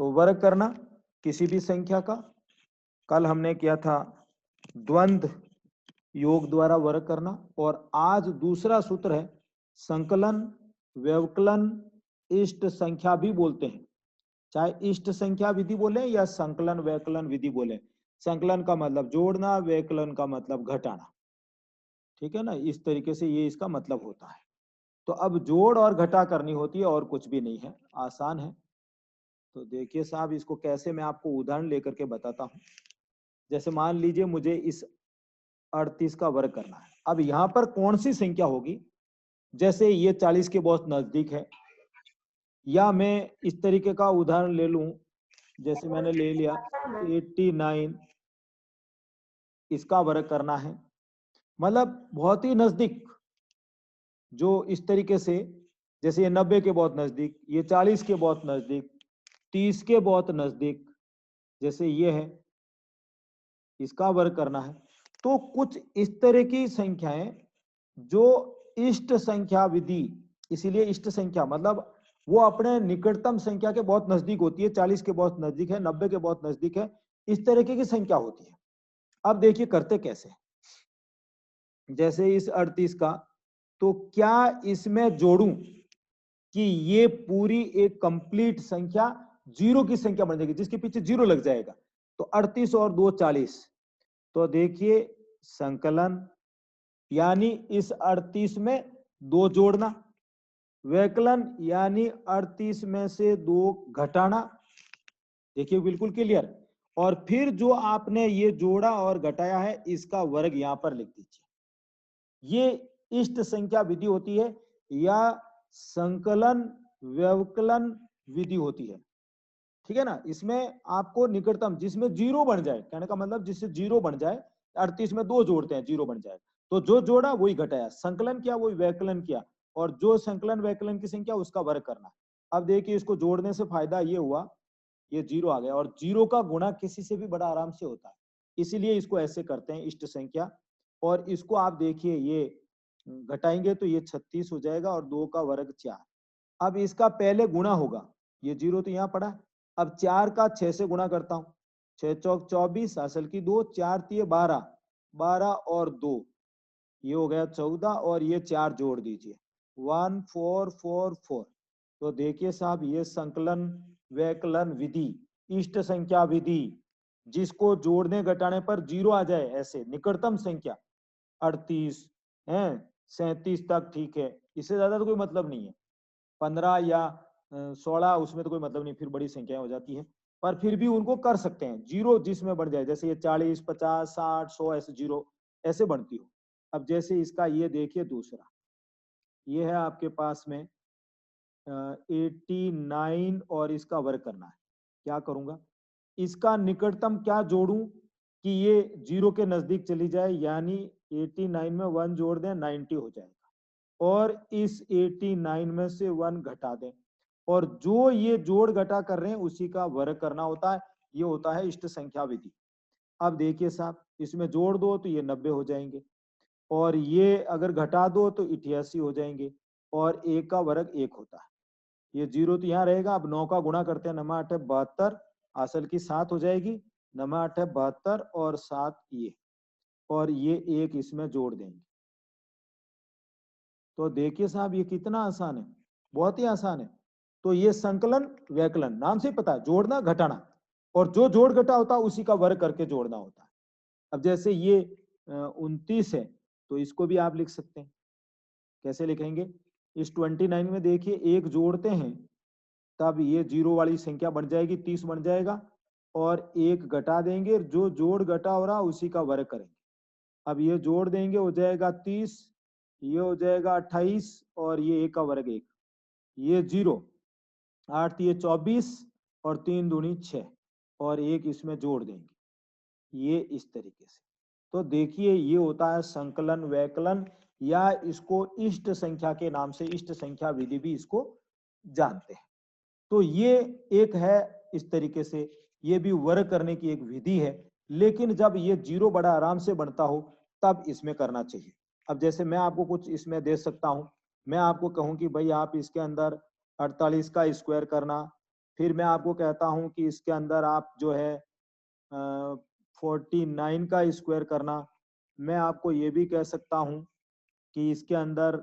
तो वर्ग करना किसी भी संख्या का, कल हमने किया था द्वंद्व योग द्वारा वर्ग करना, और आज दूसरा सूत्र है संकलन, व्यवकलन, इष्ट संख्या भी बोलते हैं, चाहे इष्ट संख्या विधि बोले या संकलन व्यवकलन विधि बोले। संकलन का मतलब जोड़ना, व्यवकलन का मतलब घटाना, ठीक है ना, इस तरीके से ये इसका मतलब होता है। तो अब जोड़ और घटा करनी होती है और कुछ भी नहीं है, आसान है। तो देखिए साहब, इसको कैसे मैं आपको उदाहरण लेकर के बताता हूं। जैसे मान लीजिए मुझे इस 38 का वर्ग करना है। अब यहाँ पर कौन सी संख्या होगी, जैसे ये 40 के बहुत नजदीक है, या मैं इस तरीके का उदाहरण ले लूं, जैसे मैंने ले लिया 89, इसका वर्ग करना है, मतलब बहुत ही नजदीक, जो इस तरीके से, जैसे ये 90 के बहुत नजदीक, ये 40 के बहुत नजदीक, 30 के बहुत नजदीक, जैसे ये है, इसका वर्ग करना है। तो कुछ इस तरह की संख्याएं जो इष्ट संख्या विधि, इसीलिए इष्ट संख्या मतलब वो अपने निकटतम संख्या के बहुत नजदीक होती है, 40 के बहुत नजदीक है, 90 के बहुत नजदीक है, इस तरीके की संख्या होती है। अब देखिए करते कैसे, जैसे इस 38 का, तो क्या इसमें जोड़ूं कि ये पूरी एक कंप्लीट संख्या जीरो की संख्या बन जाएगी, जिसके पीछे जीरो लग जाएगा। तो 38 और 2 40, तो देखिए संकलन, यानी इस 38 में 2 जोड़ना, व्यकलन यानी 38 में से 2 घटाना, देखिए बिल्कुल क्लियर। और फिर जो आपने ये जोड़ा और घटाया है, इसका वर्ग यहां पर लिख दीजिए। ये इष्ट संख्या विधि होती है, या संकलन व्यवकलन विधि होती है, ठीक है ना। इसमें आपको निकटतम जिसमें जीरो बन जाए, कहने का मतलब जिससे जीरो बन जाए, 38 में 2 जोड़ते हैं, जीरो बन जाए, तो जो जोड़ा वही घटाया, संकलन किया वही व्यकलन किया, और जो संकलन व्यकलन की संख्या उसका वर्ग करना। अब देखिए इसको जोड़ने से फायदा ये हुआ, ये जीरो आ गया, और जीरो का गुणा किसी से भी बड़ा आराम से होता है, इसीलिए इसको ऐसे करते हैं इष्ट संख्या। और इसको आप देखिए, ये घटाएंगे तो ये 36 हो जाएगा, और 2 का वर्ग 4। अब इसका पहले गुणा होगा, ये जीरो तो यहाँ पड़ा, अब 4 का 6 से गुणा करता हूं, 6 चौक 24, असल की 2, 4 तिये 12, 12 और 2, ये हो गया 14, और ये 4 जोड़ दीजिए, 1 4 4 4। तो देखिए साहब, ये संकलन व्यकलन विधि, इष्ट संख्या विधि, जिसको जोड़ने घटाने पर जीरो आ जाए, ऐसे निकटतम संख्या 38 है, 37 तक ठीक है, इससे ज्यादा तो कोई मतलब नहीं है, 15 या 16, उसमें तो कोई मतलब नहीं, फिर बड़ी संख्याएं हो जाती है, पर फिर भी उनको कर सकते हैं, जीरो जिसमें बढ़ जाए, जैसे ये 40 50 60 100 ऐसे जीरो ऐसे बनती हो। अब जैसे इसका ये देखिए दूसरा, ये है आपके पास में 89, और इसका वर्ग करना है। क्या करूंगा, इसका निकटतम क्या जोड़ूं कि ये जीरो के नजदीक चली जाए, यानी 89 में 1 जोड़ दें, 90 हो जाएगा, और इस 89 में से 1 घटा दें, और जो ये जोड़ घटा कर रहे हैं उसी का वर्ग करना होता है, ये होता है इष्ट संख्या विधि। अब देखिए साहब, इसमें जोड़ दो तो ये 90 हो जाएंगे, और ये अगर घटा दो तो 88 हो जाएंगे, और एक का वर्ग 1 होता है, ये जीरो तो यहाँ रहेगा। अब 9 का गुणा करते हैं, 9 8 72, असल की 7 हो जाएगी, 9 8 72 और 7 ये, और ये 1 इसमें जोड़ देंगे। तो देखिए साहब, ये कितना आसान है, बहुत ही आसान है। तो ये संकलन व्यकलन नाम से पता है, जोड़ना घटाना, और जो जोड़ घटा होता है उसी का वर्ग करके जोड़ना होता है। अब जैसे ये 29 है, तो इसको भी आप लिख सकते हैं, कैसे लिखेंगे, इस 29 में देखिए एक जोड़ते हैं, तब ये जीरो वाली संख्या बन जाएगी, 30 बन जाएगा, और एक घटा देंगे, जो जोड़ घटा हो रहा उसी का वर्ग करेंगे। अब ये जोड़ देंगे, हो जाएगा 30, ये हो जाएगा 28, और ये एक का वर्ग 1, ये जीरो, 8 ये 24, और 3 दूनी 6, और एक इसमें जोड़ देंगे, ये इस तरीके से। तो देखिए ये होता है संकलन व्यकलन, या इसको इष्ट संख्या के नाम से, इष्ट संख्या विधि भी इसको जानते हैं। तो ये एक है, इस तरीके से ये भी वर्ग करने की एक विधि है, लेकिन जब ये जीरो बड़ा आराम से बनता हो तब इसमें करना चाहिए। अब जैसे मैं आपको कुछ इसमें दे सकता हूं, मैं आपको कहूं कि भाई आप इसके अंदर 48 का स्क्वायर करना, फिर मैं आपको कहता हूं कि इसके अंदर आप जो है 49 का स्क्वायर करना। मैं आपको ये भी कह सकता हूं कि इसके अंदर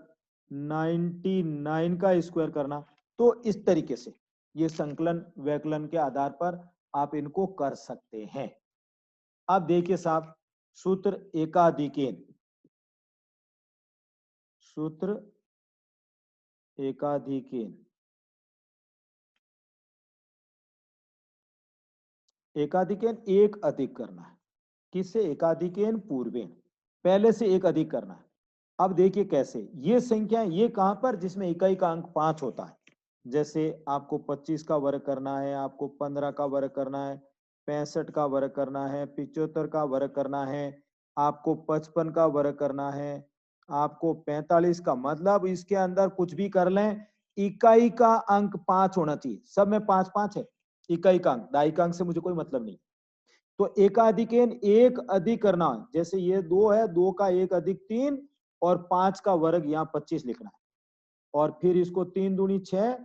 99 का स्क्वायर करना। तो इस तरीके से ये संकलन वैकलन के आधार पर आप इनको कर सकते हैं। अब देखिए साहब, सूत्र एकाधिकेन, सूत्र एकाधिकेन, एकाधिकेन एक अधिक करना है। किससे? एकाधिकेन पूर्वेन, पहले से एक अधिक करना है। अब देखिए कैसे, ये संख्या ये कहां पर, जिसमें इकाई का अंक 5 होता है। जैसे आपको 25 का वर्ग करना है, आपको 15 का वर्ग करना है, 65 का वर्ग करना है, 75 का वर्ग करना है, आपको 55 का वर्ग करना है, आपको 45 का, मतलब इसके अंदर कुछ भी कर लें, इकाई का अंक 5 होना चाहिए। सब में 5 5 है, इकाई का अंक, दाई का अंक से मुझे कोई मतलब नहीं। तो एकाधिकेन एक अधिक करना, जैसे ये 2 है, 2 का एक अधिक 3 और 5 का वर्ग यहाँ 25 लिखना है, और फिर इसको 3 दूनी 6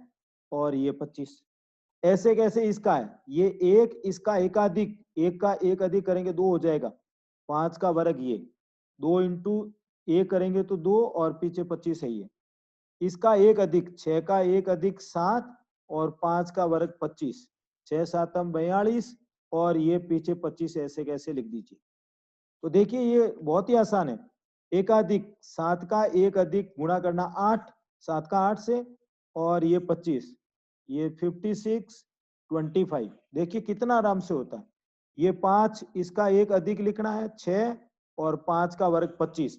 और ये 25। ऐसे कैसे इसका है, ये एक, इसका एकाधिक, एक का एक अधिक करेंगे 2 हो जाएगा, 5 का वर्ग ये 2 इंटू एक करेंगे तो 2 और पीछे 25 है ये। इसका एक अधिक 6 का एक अधिक 7 और 5 का वर्ग 25, 6 7 42 और ये पीछे 25, ऐसे कैसे लिख दीजिए। तो देखिए ये बहुत ही आसान है। एकाधिक 7 का एक अधिक गुणा करना 8, 7 का 8 से, और ये 25, ये 56 25। देखिए कितना आराम से होता है। ये 5, इसका एक अधिक लिखना है 6 और 5 का वर्ग 25,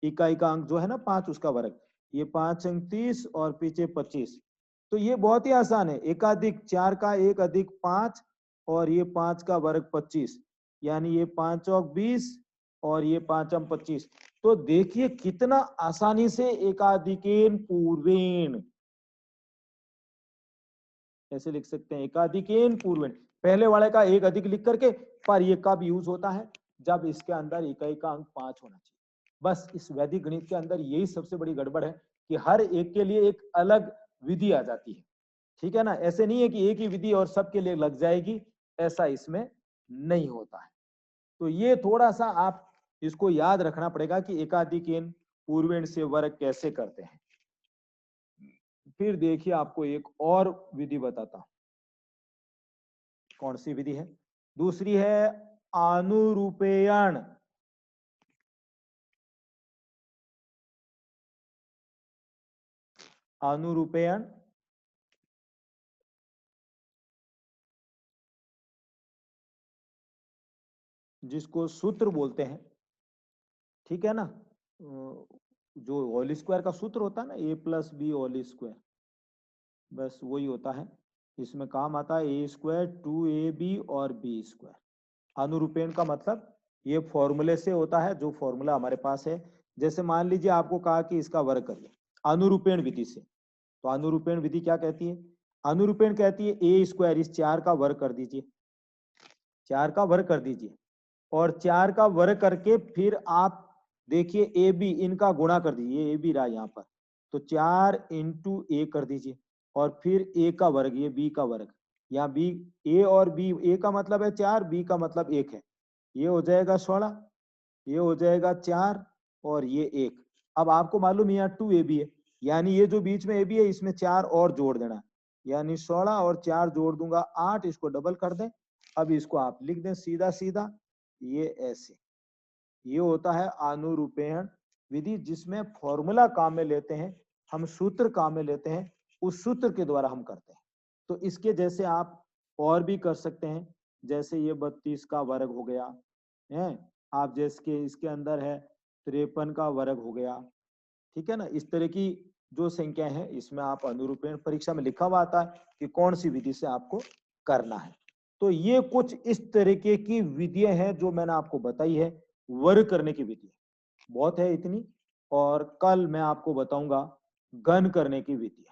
इकाई का अंक जो है ना 5 उसका वर्ग, ये 5 अंक 30 और पीछे 25। तो ये बहुत ही आसान है। एकाधिक 4 का एक अधिक 5 और ये 5 का वर्ग 25, यानी ये 5 और 20 और ये 5 अंक 25। तो देखिए कितना आसानी से एकाधिकेन पूर्वेन ऐसे लिख सकते हैं। एकाधिकेन पूर्वेन, पहले वाले का एक अधिक लिख करके, पर ये कब यूज होता है, जब इसके अंदर इकाई का अंक 5 होना चाहिए। बस इस वैदिक गणित के अंदर यही सबसे बड़ी गड़बड़ है कि हर एक के लिए एक अलग विधि आ जाती है। ठीक है ना, ऐसे नहीं है कि एक ही विधि और सबके लिए लग जाएगी, ऐसा इसमें नहीं होता है। तो ये थोड़ा सा आप इसको याद रखना पड़ेगा कि एकाधिकेन पूर्वेन से वर्ग कैसे करते हैं। फिर देखिए आपको एक और विधि बताता हूं। कौन सी विधि है? दूसरी है अनुरूपेयण। अनुरूपेयण, जिसको सूत्र बोलते हैं, ठीक है ना, जो होल स्क्वायर का सूत्र होता है ना, ए प्लस बी होल स्क्वायर, बस वही होता है। इसमें काम आता है ए स्क्वायर 2ab और बी स्क्वायर। अनुरूपेण का मतलब ये फॉर्मूले से होता है, जो फॉर्मूला हमारे पास है। जैसे मान लीजिए आपको कहा कि इसका वर्ग करिए अनुरूपेण विधि से, तो अनुरूपेण विधि क्या कहती है? अनुरूपेण कहती है ए स्क्वायर, इस 4 का वर्ग कर दीजिए, 4 का वर्ग कर दीजिए, और 4 का वर्ग करके फिर आप देखिए ए बी, इनका गुणा कर दीजिए, ए बी रहा यहाँ पर, तो 4 इंटू ए कर दीजिए, और फिर ए का वर्ग, ये बी का वर्ग, यहाँ बी, ए और बी, ए का मतलब है 4, बी का मतलब 1 है, ये हो जाएगा 16, ये हो जाएगा 4 और ये 1। अब आपको मालूम है यहाँ 2ab है, यानी ये जो बीच में ab है इसमें 4 और जोड़ देना, यानी 16 और 4 जोड़ दूंगा 8, इसको डबल कर दें। अब इसको आप लिख दें सीधा सीधा, ये ऐसे। ये होता है अनुरूपेण विधि, जिसमें फॉर्मूला काम में लेते हैं, हम सूत्र काम में लेते हैं, उस सूत्र के द्वारा हम करते हैं। तो इसके जैसे आप और भी कर सकते हैं, जैसे ये 32 का वर्ग हो गया है, आप जैसे इसके अंदर है 53 का वर्ग हो गया, ठीक है ना। इस तरह की जो संख्या है, इसमें आप अनुरूपेण, परीक्षा में लिखा हुआ आता है कि कौन सी विधि से आपको करना है। तो ये कुछ इस तरीके की विधियां हैं जो मैंने आपको बताई है, वर्ग करने की विधि बहुत है इतनी। और कल मैं आपको बताऊंगा घन करने की विधि।